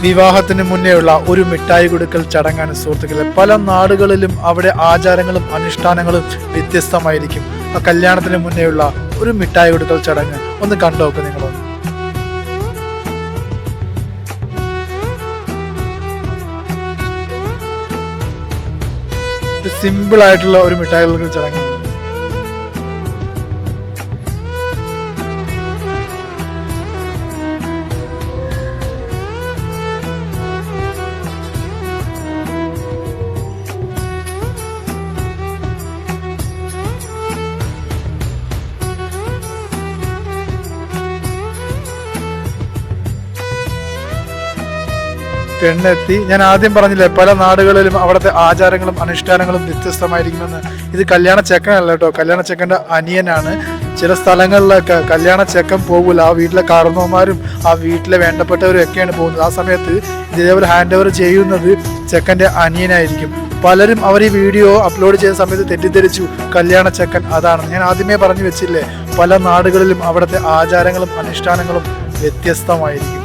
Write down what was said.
വിവാഹത്തിന് മുന്നേയുള്ള ഒരു മിഠായി കൊടുക്കൽ ചടങ്ങാണ് സുഹൃത്തുക്കളെ. പല നാടുകളിലും അവിടെ ആചാരങ്ങളും അനുഷ്ഠാനങ്ങളും വ്യത്യസ്തമായിരിക്കും. ആ കല്യാണത്തിന് മുന്നേയുള്ള ഒരു മിഠായി കൊടുക്കൽ ചടങ്ങ് ഒന്ന് കണ്ടുനോക്ക് നിങ്ങളൊന്ന്. സിമ്പിൾ ആയിട്ടുള്ള ഒരു മിഠായി കൊടുക്കൽ ചടങ്ങ്. പെണ്ണെത്തി. ഞാൻ ആദ്യം പറഞ്ഞില്ലേ, പല നാടുകളിലും അവിടുത്തെ ആചാരങ്ങളും അനുഷ്ഠാനങ്ങളും വ്യത്യസ്തമായിരിക്കുമെന്ന്. ഇത് കല്യാണ ചെക്കനല്ല കേട്ടോ, കല്യാണ ചെക്കൻ്റെ അനിയനാണ്. ചില സ്ഥലങ്ങളിലൊക്കെ കല്യാണ ചെക്കൻ പോകില്ല, ആ വീട്ടിലെ കാരണവന്മാരും ആ വീട്ടിലെ വേണ്ടപ്പെട്ടവരും ഒക്കെയാണ് പോകുന്നത്. ആ സമയത്ത് ഇതേപോലെ ഹാൻഡ് ഓവർ ചെയ്യുന്നത് ചെക്കൻ്റെ അനിയനായിരിക്കും. പലരും അവർ ഈ വീഡിയോ അപ്ലോഡ് ചെയ്യുന്ന സമയത്ത് തെറ്റിദ്ധരിച്ചു കല്യാണ ചെക്കൻ അതാണ്. ഞാൻ ആദ്യമേ പറഞ്ഞു വെച്ചില്ലേ, പല നാടുകളിലും അവിടുത്തെ ആചാരങ്ങളും അനുഷ്ഠാനങ്ങളും വ്യത്യസ്തമായിരിക്കും.